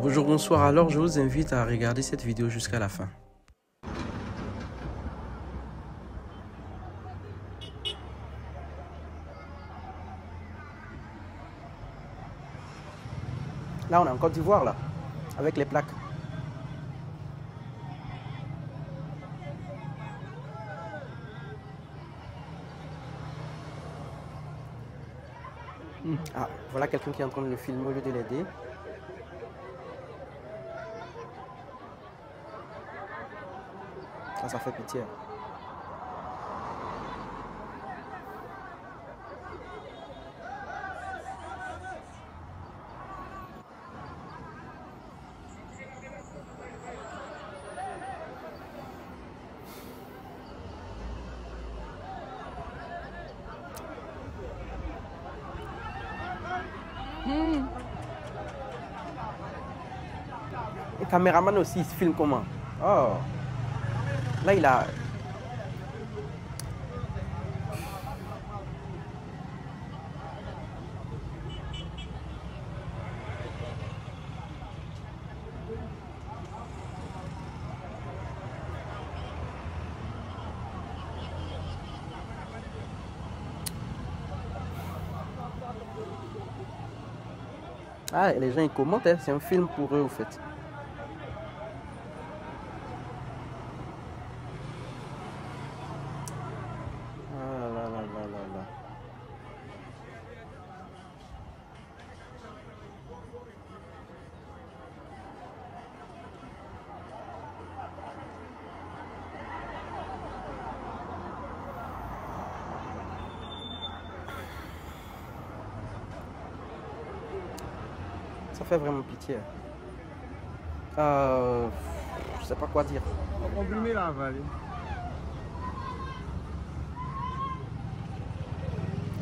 Bonjour, bonsoir. Alors, je vous invite à regarder cette vidéo jusqu'à la fin. Là, on est en Côte d'Ivoire, là, avec les plaques. Ah, voilà quelqu'un qui est en train de le filmer au lieu de l'aider. Ça fait pitié. Le caméraman aussi, il se filme comment? Oh, là il a... Ah, les gens ils commentent, hein. C'est un film pour eux, au fait. Ah là là là là là. Ça fait vraiment pitié. Je sais pas quoi dire. Comprimé la vallée.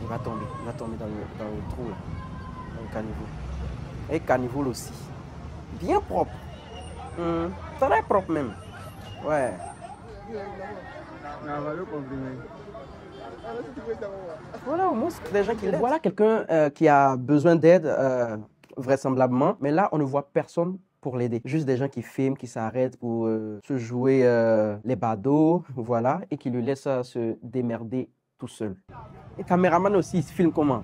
Il va tomber dans le trou là, dans le caniveau. Et caniveau aussi. Bien propre. Très propre même. Ouais. La vallée comprimée. Voilà, au moins, c'est des gens qui l'aident. Voilà quelqu'un qui a besoin d'aide, vraisemblablement. Mais là, on ne voit personne pour l'aider. Juste des gens qui filment, qui s'arrêtent pour se jouer les badauds, voilà, et qui le laissent se démerder tout seul. Et caméraman aussi, il se filme comment?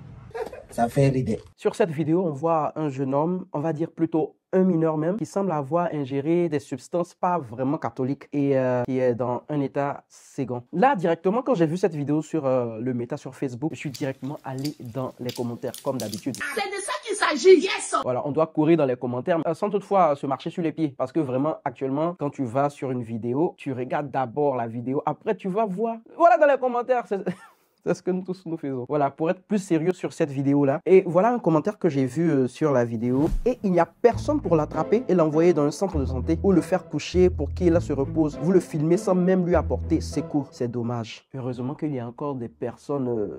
Ça fait rider. Sur cette vidéo, on voit un jeune homme, on va dire plutôt un mineur même, qui semble avoir ingéré des substances pas vraiment catholiques et qui est dans un état second. Là, directement, quand j'ai vu cette vidéo sur le méta sur Facebook, je suis directement allé dans les commentaires, comme d'habitude. C'est de ça qu'il s'agit, yes! Voilà, on doit courir dans les commentaires, sans toutefois se marcher sur les pieds. Parce que vraiment, actuellement, quand tu vas sur une vidéo, tu regardes d'abord la vidéo, après tu vas voir. Voilà dans les commentaires, c'est ce que nous tous nous faisons. Voilà, pour être plus sérieux sur cette vidéo-là. Et voilà un commentaire que j'ai vu sur la vidéo. Et il n'y a personne pour l'attraper et l'envoyer dans un centre de santé ou le faire coucher pour qu'il se repose. Vous le filmez sans même lui apporter secours. C'est dommage. Heureusement qu'il y a encore des personnes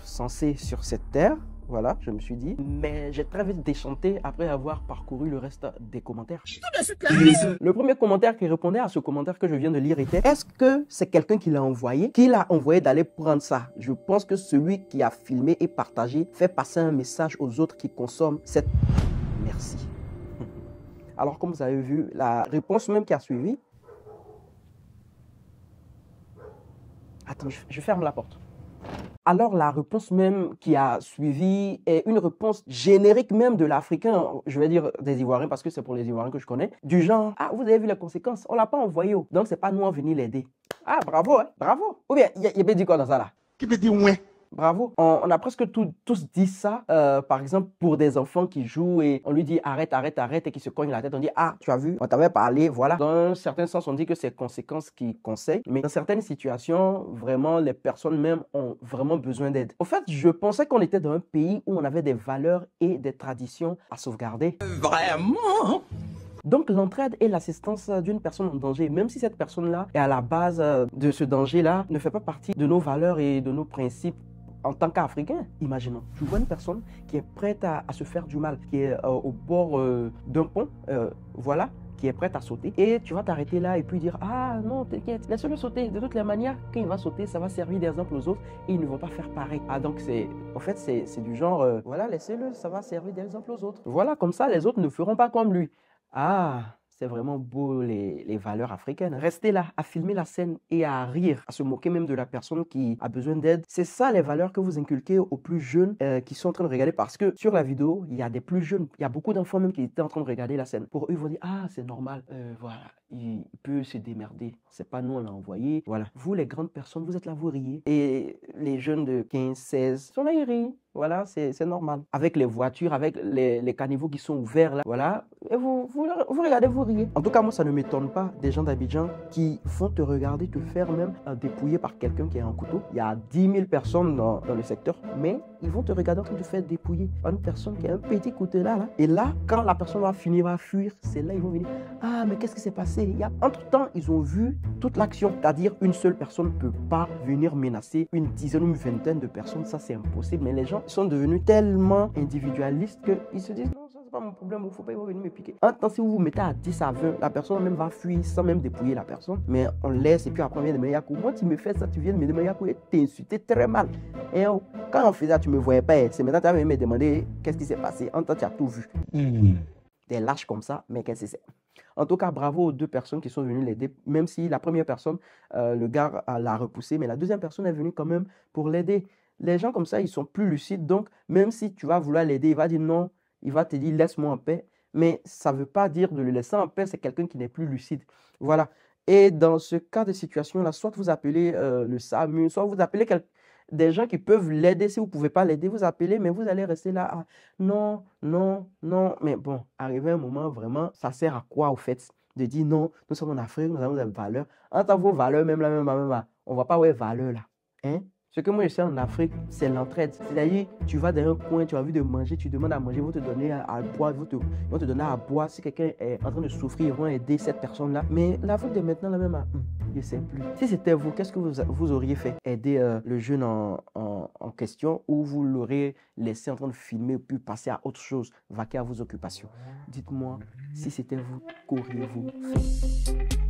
sensées sur cette terre. Voilà, je me suis dit. Mais j'ai très vite déchanté après avoir parcouru le reste des commentaires. Le premier commentaire qui répondait à ce commentaire que je viens de lire était: est-ce que c'est quelqu'un qui l'a envoyé? Qui l'a envoyé d'aller prendre ça? Je pense que celui qui a filmé et partagé fait passer un message aux autres qui consomment cette... Merci. Alors, comme vous avez vu, la réponse même qui a suivi... Attends, je ferme la porte. Alors, la réponse même qui a suivi est une réponse générique même de l'Africain, je vais dire des Ivoiriens parce que c'est pour les Ivoiriens que je connais, du genre: ah, vous avez vu les conséquences, on l'a pas envoyé, donc c'est pas nous, on venir l'aider. Ah, bravo, hein, bravo. Ou bien, il y a bien dit quoi dans ça là? Qui peut dire ouais? Bravo. On a presque tous dit ça, par exemple, pour des enfants qui jouent et on lui dit arrête, arrête, arrête et qui se cognent la tête. On dit: ah, tu as vu, on t'avait parlé, voilà. Dans un certain sens, on dit que c'est conséquences qui conseillent, mais dans certaines situations, vraiment, les personnes même ont vraiment besoin d'aide. Au fait, je pensais qu'on était dans un pays où on avait des valeurs et des traditions à sauvegarder. Vraiment? Donc l'entraide et l'assistance d'une personne en danger, même si cette personne-là est à la base de ce danger-là, ne fait pas partie de nos valeurs et de nos principes en tant qu'Africain. Imaginons, tu vois une personne qui est prête à se faire du mal, qui est au bord d'un pont, voilà, qui est prête à sauter et tu vas t'arrêter là et puis dire ah non t'inquiète, laisse-le sauter. De toutes les manières, quand il va sauter, ça va servir d'exemple aux autres et ils ne vont pas faire pareil. Ah donc c'est du genre voilà, laissez-le, ça va servir d'exemple aux autres. Voilà, comme ça les autres ne feront pas comme lui. Ah, c'est vraiment beau les valeurs africaines. Rester là, à filmer la scène et à rire, à se moquer même de la personne qui a besoin d'aide. C'est ça les valeurs que vous inculquez aux plus jeunes qui sont en train de regarder. Parce que sur la vidéo, il y a des plus jeunes, il y a beaucoup d'enfants même qui étaient en train de regarder la scène. Pour eux, ils vont dire, ah c'est normal, voilà, il peut se démerder. C'est pas nous, on l'a envoyé. Voilà. Vous les grandes personnes, vous êtes là, vous riez. Et les jeunes de 15, 16 sont là, ils rient. Voilà, c'est normal. Avec les voitures, avec les caniveaux qui sont ouverts là, voilà. Et vous regardez, vous riez. En tout cas, moi, ça ne m'étonne pas des gens d'Abidjan qui vont te regarder, te faire même dépouiller par quelqu'un qui a un couteau. Il y a 10 000 personnes dans le secteur, mais ils vont te regarder en train de te faire dépouiller par une personne qui a un petit couteau là. Et là, quand la personne va finir, va fuir, c'est là ils vont venir. Ah, mais qu'est-ce qui s'est passé? Entre-temps, ils ont vu toute l'action. C'est-à-dire, une seule personne ne peut pas venir menacer une dizaine ou une vingtaine de personnes. Ça, c'est impossible. Mais les gens sont devenus tellement individualistes qu'ils se disent non, ça c'est pas mon problème, il ne faut pas venir me piquer. En temps, si vous vous mettez à 10 à 20, la personne même va fuir sans même dépouiller la personne. Mais on laisse et puis après on vient de me dire Yakou, moi tu me fais ça, tu viens de me dire Yakou et t'es insulté très mal. Et quand on faisait ça, tu me voyais pas. C'est maintenant tu vas me demander qu'est-ce qui s'est passé. En temps, tu as tout vu. Des lâches comme ça, mais qu'est-ce que c'est? En tout cas, bravo aux deux personnes qui sont venues l'aider, même si la première personne, le gars l'a repoussé, mais la deuxième personne est venue quand même pour l'aider. Les gens comme ça, ils sont plus lucides, donc même si tu vas vouloir l'aider, il va dire non, il va te dire laisse-moi en paix, mais ça ne veut pas dire de le laisser en paix, c'est quelqu'un qui n'est plus lucide. Voilà. Et dans ce cas de situation-là, soit vous appelez le SAMU, soit vous appelez des gens qui peuvent l'aider. Si vous ne pouvez pas l'aider, vous appelez, mais vous allez rester là. Ah, non, non, non. Mais bon, arrivé un moment, vraiment, ça sert à quoi au fait de dire non, nous sommes en Afrique, nous avons des valeurs. Entre vos valeurs, même là, on ne va pas avoir des valeurs là. Hein? Ce que moi je sais en Afrique, c'est l'entraide. C'est-à-dire, tu vas dans un coin, tu as envie de manger, tu demandes à manger, ils vont te donner à boire, ils vont te donner à boire. Si quelqu'un est en train de souffrir, ils vont aider cette personne-là. Mais l'Afrique de maintenant, là même, je ne sais plus. Si c'était vous, qu'est-ce que vous auriez fait? Aider le jeune en question, ou vous l'aurez laissé en train de filmer, puis passer à autre chose, vaquer à vos occupations? Dites-moi, si c'était vous, qu'auriez-vous fait?